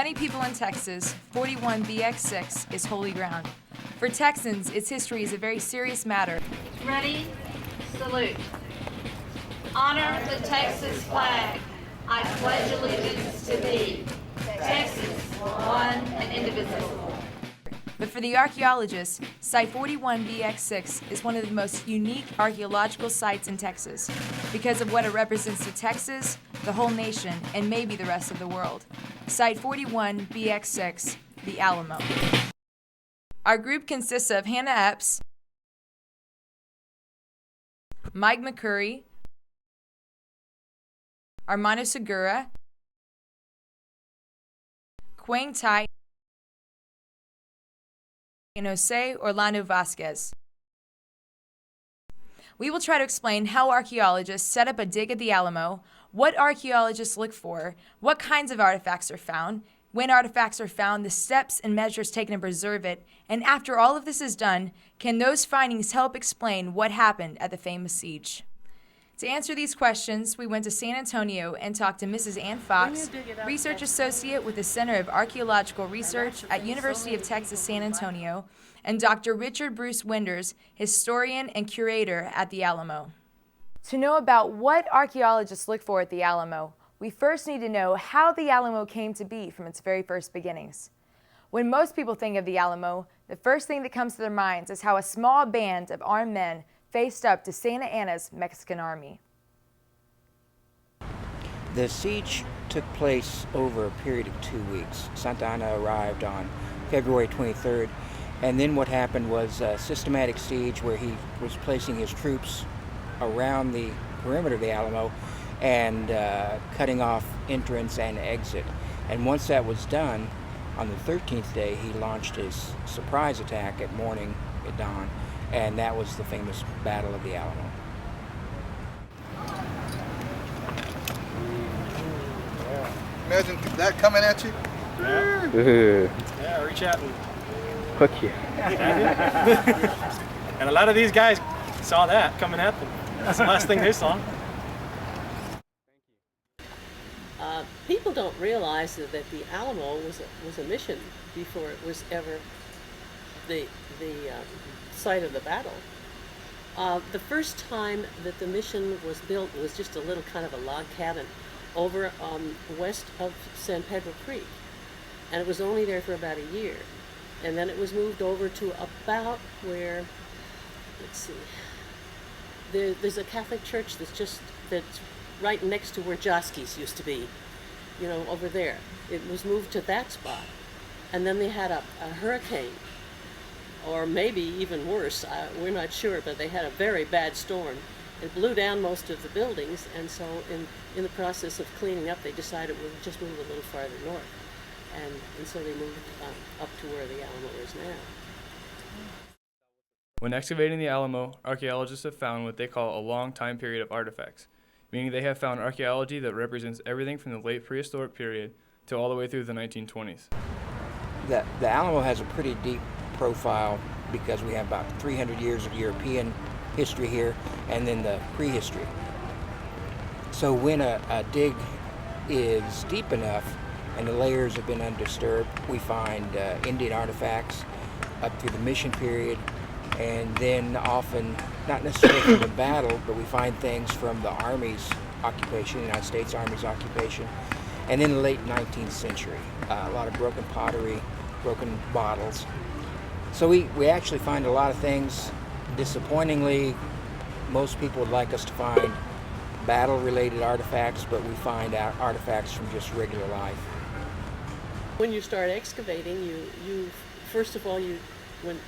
many people in Texas, 41BX6 is holy ground. For Texans, its history is a very serious matter. Ready? Salute. Honor the Texas flag. I pledge allegiance to thee. Texas, one and indivisible. But for the archaeologists, Site 41BX6 is one of the most unique archaeological sites in Texas because of what it represents to Texas, the whole nation, and maybe the rest of the world. Site 41BX6, the Alamo. Our group consists of Hannah Epps, Mike McCurry, Armando Segura, Quang Tai, and Jose Orlando Vazquez. We will try to explain how archaeologists set up a dig at the Alamo, what archaeologists look for, what kinds of artifacts are found, when artifacts are found, the steps and measures taken to preserve it, and after all of this is done, can those findings help explain what happened at the famous siege? To answer these questions, we went to San Antonio and talked to Mrs. Ann Fox, Research Associate with the Center of Archaeological Research at University of Texas San Antonio, and Dr. Richard Bruce Winders, Historian and Curator at the Alamo. To know about what archaeologists look for at the Alamo, we first need to know how the Alamo came to be from its very first beginnings. When most people think of the Alamo, the first thing that comes to their minds is how a small band of armed men faced up to Santa Anna's Mexican army. The siege took place over a period of 2 weeks. Santa Anna arrived on February 23rd, and then what happened was a systematic siege where he was placing his troops around the perimeter of the Alamo and cutting off entrance and exit. And once that was done, on the 13th day, he launched his surprise attack at morning, at dawn, and that was the famous Battle of the Alamo. Imagine that coming at you. Yeah, reach out and Hook you. and a lot of these guys saw that coming at them. That's the last thing they saw. People don't realize that the Alamo was a mission before it was ever the site of the battle. The first time that the mission was built was just a little kind of a log cabin over west of San Pedro Creek, and it was only there for about a year, and then it was moved over to about where, let's see, there's a Catholic church that's right next to where Vazquez used to be, you know, over there. It was moved to that spot, and then they had a hurricane, or maybe even worse, we're not sure, but they had a very bad storm. It blew down most of the buildings, and so in the process of cleaning up, they decided we'll just move a little farther north, and so they moved up to where the Alamo is now. When excavating the Alamo, archaeologists have found what they call a long time period of artifacts, meaning they have found archaeology that represents everything from the late prehistoric period to all the way through the 1920s. The Alamo has a pretty deep profile because we have about 300 years of European history here and then the prehistory. So when a dig is deep enough and the layers have been undisturbed, we find Indian artifacts up through the mission period, and then often, not necessarily from the battle, but we find things from the Army's occupation, the United States Army's occupation, and in the late 19th century. A lot of broken pottery, broken bottles. So we actually find a lot of things. Disappointingly, most people would like us to find battle-related artifacts, but we find artifacts from just regular life. When you start excavating, you first of all, when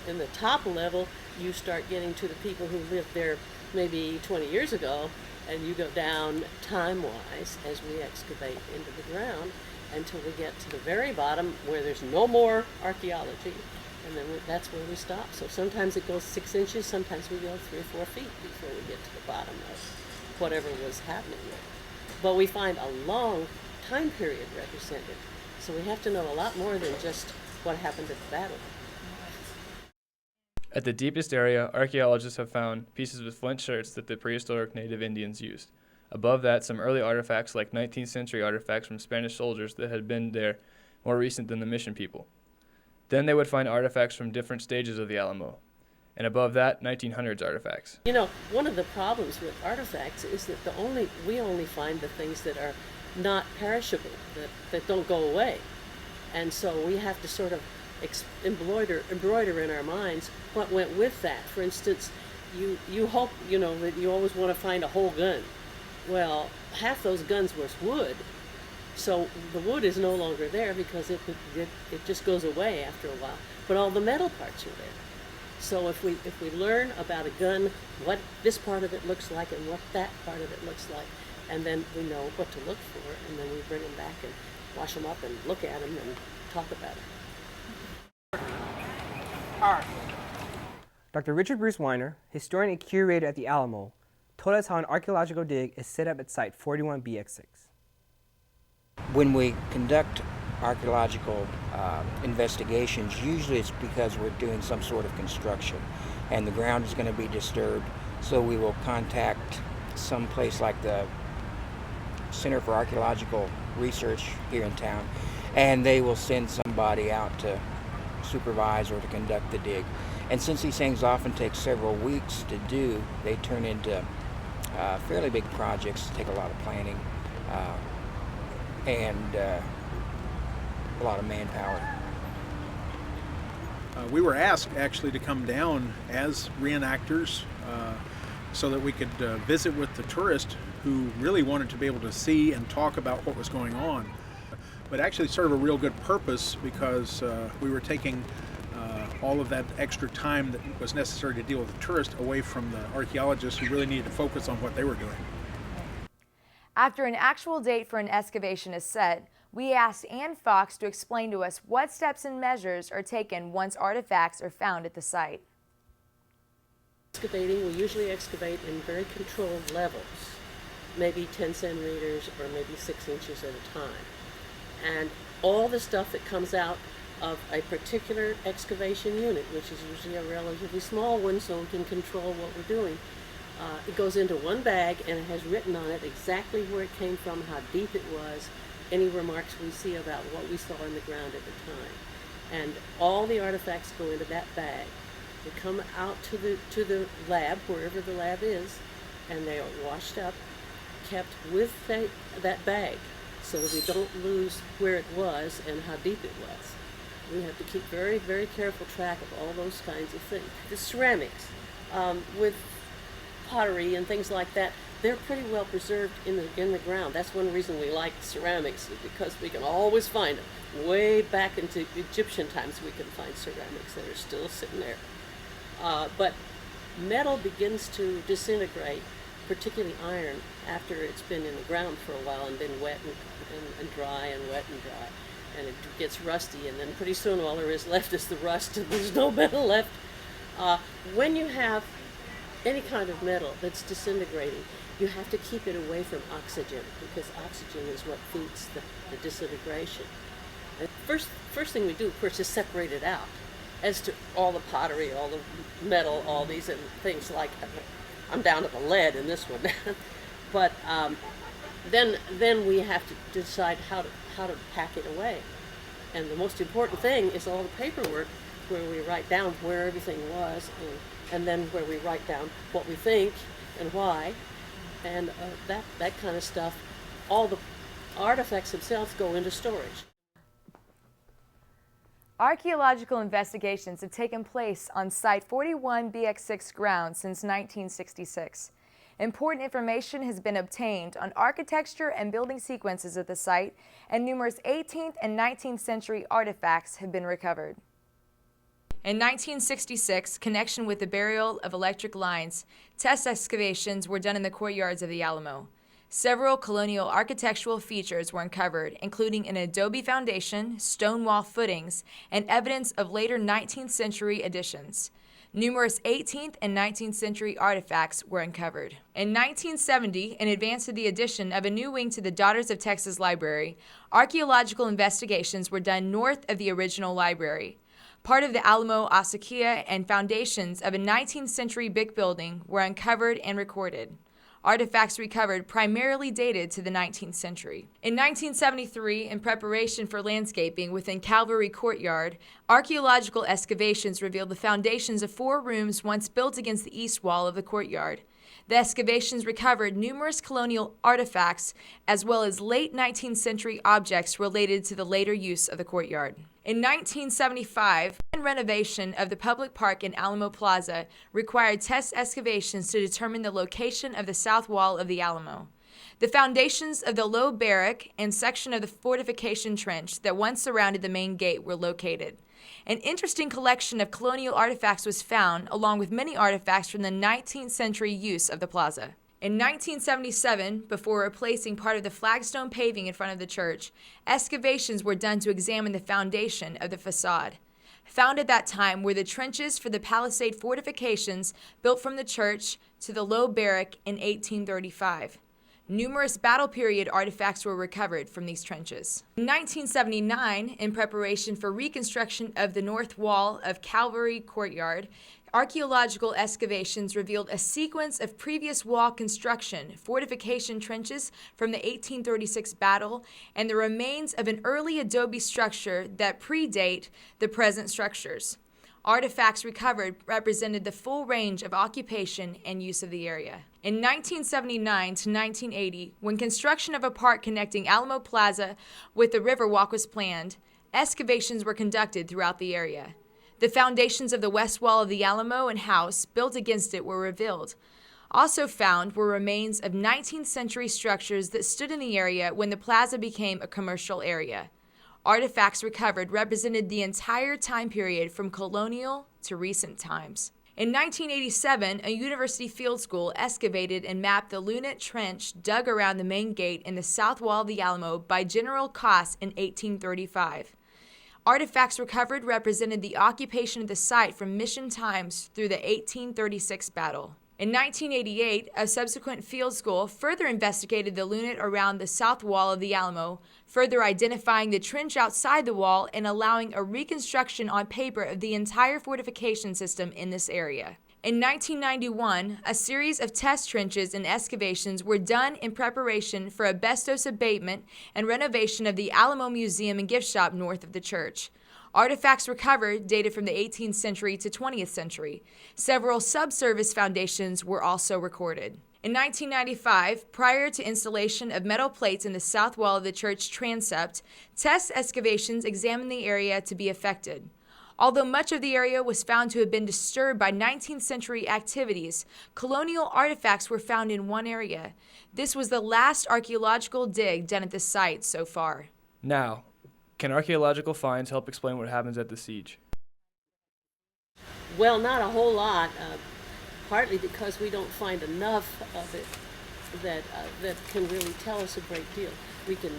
in the top level, you start getting to the people who lived there maybe 20 years ago, and you go down time-wise as we excavate into the ground until we get to the very bottom where there's no more archaeology, and then that's where we stop. So sometimes it goes 6 inches, sometimes we go 3 or 4 feet before we get to the bottom of whatever was happening there. But we find a long time period represented, so we have to know a lot more than just what happened at the battle. At the deepest area, archaeologists have found pieces with flint shirts that the prehistoric native Indians used. Above that, some early artifacts like 19th century artifacts from Spanish soldiers that had been there more recent than the mission people. Then they would find artifacts from different stages of the Alamo, and above that, 1900s artifacts. You know, one of the problems with artifacts is that we only find the things that are not perishable, that don't go away. And so we have to sort of embroider in our minds what went with that. For instance, you hope, that you always want to find a whole gun. Well, half those guns was wood, so the wood is no longer there because it just goes away after a while. But all the metal parts are there. So if we learn about a gun, what this part of it looks like and what that part of it looks like, and then we know what to look for, and then we bring them back and wash them up and look at them and talk about it. Dr. Richard Bruce Weiner, historian and curator at the Alamo, told us how an archaeological dig is set up at Site 41BX6. When we conduct archaeological investigations, usually it's because we're doing some sort of construction and the ground is going to be disturbed, so we will contact some place like the Center for Archaeological Research here in town, and they will send somebody out to supervise or to conduct the dig. And since these things often take several weeks to do, they turn into fairly big projects, take a lot of planning and a lot of manpower. We were asked actually to come down as reenactors so that we could visit with the tourist who really wanted to be able to see and talk about what was going on. But actually serve a real good purpose because we were taking all of that extra time that was necessary to deal with the tourist away from the archaeologists who really needed to focus on what they were doing. After an actual date for an excavation is set, we asked Ann Fox to explain to us what steps and measures are taken once artifacts are found at the site. Excavating, we usually excavate in very controlled levels, maybe 10 centimeters or maybe 6 inches at a time. And all the stuff that comes out of a particular excavation unit, which is usually a relatively small one so we can control what we're doing, it goes into one bag and it has written on it exactly where it came from, how deep it was, any remarks we see about what we saw in the ground at the time. And all the artifacts go into that bag. They come out to the lab, wherever the lab is, and they are washed up, kept with that bag so that we don't lose where it was and how deep it was. We have to keep very, very careful track of all those kinds of things. The ceramics, with pottery and things like that, they're pretty well preserved in the ground. That's one reason we like ceramics, is because we can always find them. Way back into Egyptian times we can find ceramics that are still sitting there. But metal begins to disintegrate, particularly iron, after it's been in the ground for a while and been wet and dry and wet and dry. And it gets rusty, and then pretty soon all there is left is the rust, and there's no metal left. When you have any kind of metal that's disintegrating, you have to keep it away from oxygen, because oxygen is what feeds the disintegration. And first thing we do, of course, is separate it out. As to all the pottery, all the metal, all these and things like, I'm down to the lead in this one. But then we have to decide how to pack it away. And the most important thing is all the paperwork where we write down where everything was, and then where we write down what we think and why, and that kind of stuff. All the artifacts themselves go into storage. Archaeological investigations have taken place on Site 41BX6 grounds since 1966. Important information has been obtained on architecture and building sequences at the site, and numerous 18th and 19th century artifacts have been recovered. In 1966, connection with the burial of electric lines, test excavations were done in the courtyards of the Alamo. Several colonial architectural features were uncovered, including an adobe foundation, stone wall footings, and evidence of later 19th century additions. Numerous 18th and 19th century artifacts were uncovered. In 1970, in advance of the addition of a new wing to the Daughters of Texas Library, archaeological investigations were done north of the original library. Part of the Alamo acequia and foundations of a 19th century brick building were uncovered and recorded. Artifacts recovered primarily dated to the 19th century. In 1973, in preparation for landscaping within Calvary Courtyard, archaeological excavations revealed the foundations of 4 rooms once built against the east wall of the courtyard. The excavations recovered numerous colonial artifacts as well as late 19th century objects related to the later use of the courtyard. In 1975, renovation of the public park in Alamo Plaza required test excavations to determine the location of the south wall of the Alamo. The foundations of the low barrack and section of the fortification trench that once surrounded the main gate were located. An interesting collection of colonial artifacts was found, along with many artifacts from the 19th century use of the plaza. In 1977, before replacing part of the flagstone paving in front of the church, excavations were done to examine the foundation of the facade. Found at that time were the trenches for the palisade fortifications built from the church to the low barrack in 1835. Numerous battle period artifacts were recovered from these trenches. In 1979, in preparation for reconstruction of the north wall of Calvary Courtyard, archaeological excavations revealed a sequence of previous wall construction, fortification trenches from the 1836 battle, and the remains of an early adobe structure that predate the present structures. Artifacts recovered represented the full range of occupation and use of the area. In 1979 to 1980, when construction of a park connecting Alamo Plaza with the Riverwalk was planned, excavations were conducted throughout the area. The foundations of the west wall of the Alamo and house built against it were revealed. Also found were remains of 19th century structures that stood in the area when the plaza became a commercial area. Artifacts recovered represented the entire time period from colonial to recent times. In 1987, a university field school excavated and mapped the Lunette Trench dug around the main gate in the south wall of the Alamo by General Koss in 1835. Artifacts recovered represented the occupation of the site from mission times through the 1836 battle. In 1988, a subsequent field school further investigated the Lunette around the south wall of the Alamo, further identifying the trench outside the wall and allowing a reconstruction on paper of the entire fortification system in this area. In 1991, a series of test trenches and excavations were done in preparation for asbestos abatement and renovation of the Alamo Museum and Gift Shop north of the church. Artifacts recovered dated from the 18th century to 20th century. Several subsurface foundations were also recorded. In 1995, prior to installation of metal plates in the south wall of the church transept, test excavations examined the area to be affected. Although much of the area was found to have been disturbed by 19th century activities, colonial artifacts were found in one area. This was the last archaeological dig done at the site so far. Now, can archaeological finds help explain what happens at the siege? Well, not a whole lot, partly because we don't find enough of it that can really tell us a great deal. We can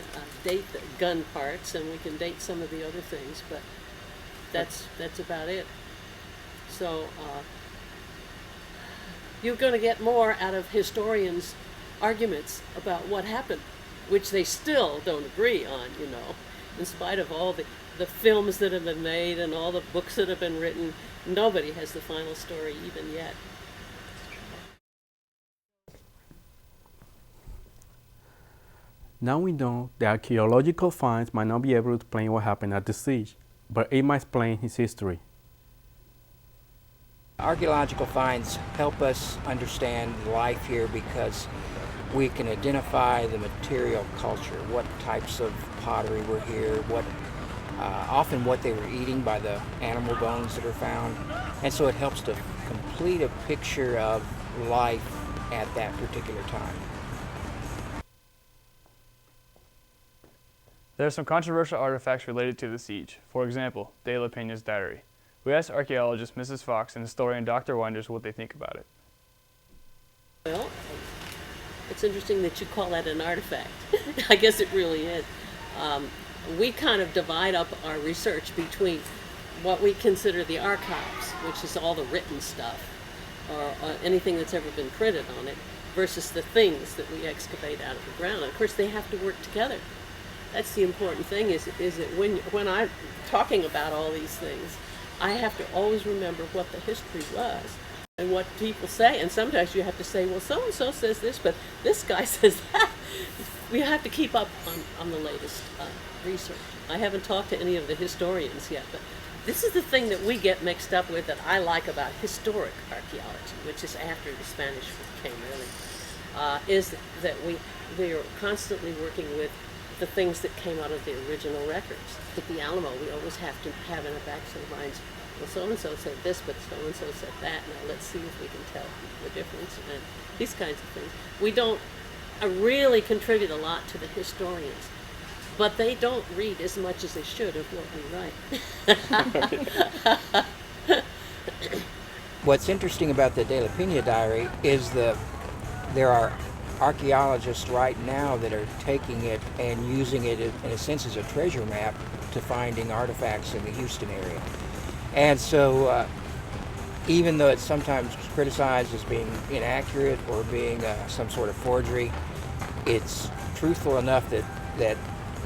date the gun parts and we can date some of the other things, but that's about it. So you're going to get more out of historians' arguments about what happened, which they still don't agree on, you know. In spite of all the films that have been made and all the books that have been written, nobody has the final story even yet. Now we know the archaeological finds might not be able to explain what happened at the siege, but it might explain his history. Archaeological finds help us understand life here because we can identify the material culture, what types of pottery were here, often what they were eating by the animal bones that are found. And so it helps to complete a picture of life at that particular time. There are some controversial artifacts related to the siege. For example, De La Peña's diary. We asked archaeologist Mrs. Fox and historian Dr. Winders what they think about it. Well, it's interesting that you call that an artifact. I guess it really is. We kind of divide up our research between what we consider the archives, which is all the written stuff, or anything that's ever been printed on it, versus the things that we excavate out of the ground. And of course, they have to work together. That's the important thing, is that when I'm talking about all these things, I have to always remember what the history was. and what people say, and sometimes you have to say, well, so-and-so says this, but this guy says that. We have to keep up on the latest research. I haven't talked to any of the historians yet, but this is the thing that we get mixed up with that I like about historic archaeology, which is after the Spanish came, really, is that we are constantly working with the things that came out of the original records. At the Alamo, we always have to have in our backs of our minds, well, so-and-so said this, but so-and-so said that. Now let's see if we can tell the difference, and these kinds of things. We don't really contribute a lot to the historians, but they don't read as much as they should of what we write. What's interesting about the De La Pena diary is there are archaeologists right now that are taking it and using it in a sense as a treasure map to finding artifacts in the Houston area. And so even though it's sometimes criticized as being inaccurate or being some sort of forgery, it's truthful enough that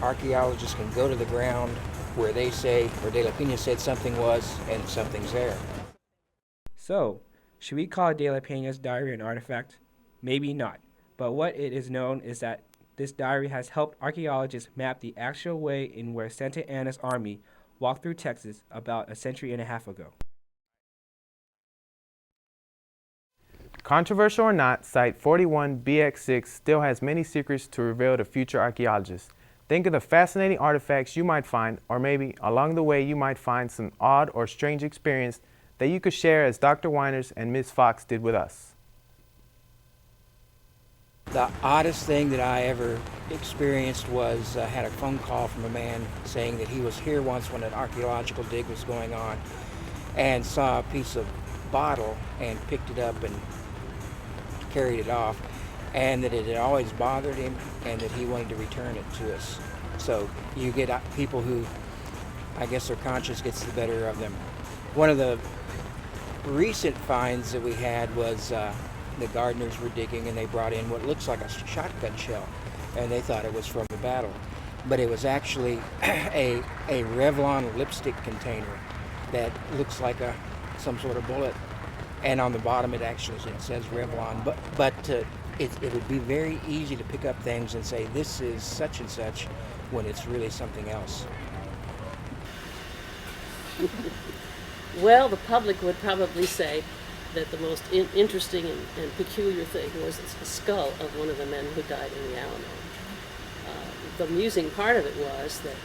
archaeologists can go to the ground where they say, or De La Pena said something was, and something's there. So, should we call De La Pena's diary an artifact? Maybe not, but what it is known is that this diary has helped archaeologists map the actual way in where Santa Anna's army walked through Texas about a century and a half ago. Controversial or not, Site 41BX6 still has many secrets to reveal to future archaeologists. Think of the fascinating artifacts you might find, or maybe along the way you might find some odd or strange experience that you could share as Dr. Weiners and Ms. Fox did with us. The oddest thing that I ever experienced was I had a phone call from a man saying that he was here once when an archaeological dig was going on and saw a piece of bottle and picked it up and carried it off, and that it had always bothered him and that he wanted to return it to us. So you get people who, I guess their conscience gets the better of them. One of the recent finds that we had was the gardeners were digging and they brought in what looks like a shotgun shell, and they thought it was from the battle, but it was actually a Revlon lipstick container that looks like some sort of bullet, and on the bottom it says Revlon, but it would be very easy to pick up things and say this is such and such when it's really something else. Well, the public would probably say that the most interesting and peculiar thing was the skull of one of the men who died in the Alamo. The amusing part of it was that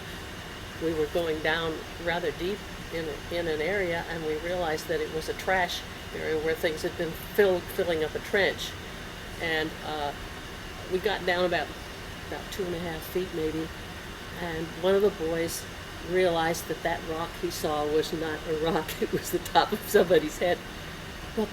we were going down rather deep in an area, and we realized that it was a trash area where things had been filling up a trench. And we got down about 2.5 feet maybe, and one of the boys realized that rock he saw was not a rock, it was the top of somebody's head. But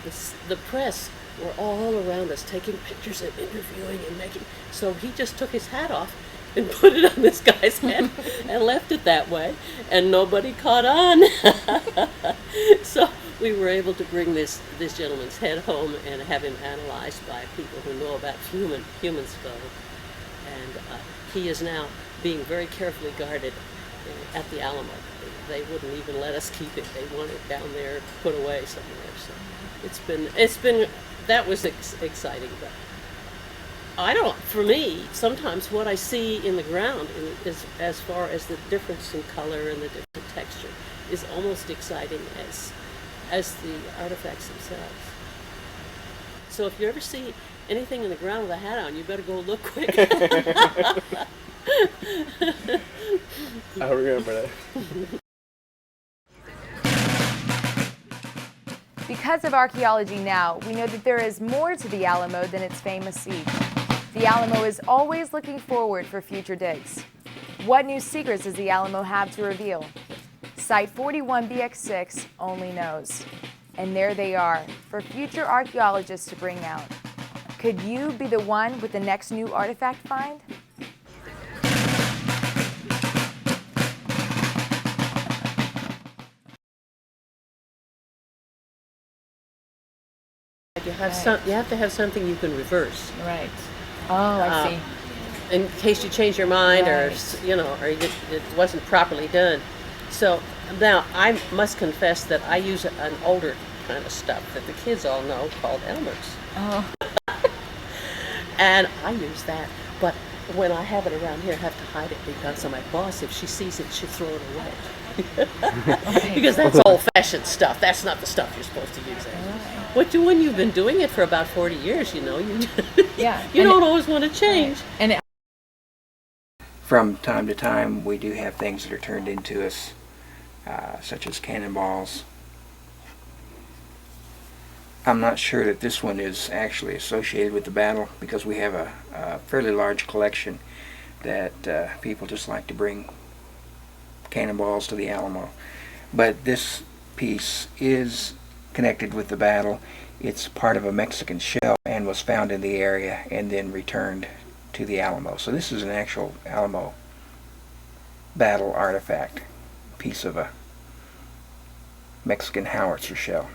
the press were all around us taking pictures and interviewing and making, so he just took his hat off and put it on this guy's head and left it that way, and nobody caught on. So we were able to bring this gentleman's head home and have him analyzed by people who know about human skull. And he is now being very carefully guarded at the Alamo. They wouldn't even let us keep it. They want it down there, put away somewhere. So it's been that was exciting. But I don't. For me, sometimes what I see in the ground is, as far as the difference in color and the different texture, is almost exciting as the artifacts themselves. So if you ever see anything in the ground with a hat on, you better go look quick. I'll remember that. Because of Archaeology Now, we know that there is more to the Alamo than its famous siege. The Alamo is always looking forward for future digs. What new secrets does the Alamo have to reveal? Site 41BX6 only knows. And there they are, for future archaeologists to bring out. Could you be the one with the next new artifact find? You have to have something you can reverse. Right. Oh, I see. In case you change your mind, Right. or it wasn't properly done. So Now, I must confess that I use an older kind of stuff that the kids all know called Elmer's. Oh. And I use that, but when I have it around here, I have to hide it because of my boss, if she sees it, she'll throw it away. Because that's old-fashioned stuff. That's not the stuff you're supposed to use. When you've been doing it for about 40 years, you know, you don't always want to change. And From time to time, we do have things that are turned into us, such as cannonballs. I'm not sure that this one is actually associated with the battle because we have a fairly large collection that people just like to bring cannonballs to the Alamo. But this piece is connected with the battle. It's part of a Mexican shell and was found in the area and then returned to the Alamo. So this is an actual Alamo battle artifact, piece of a Mexican howitzer shell.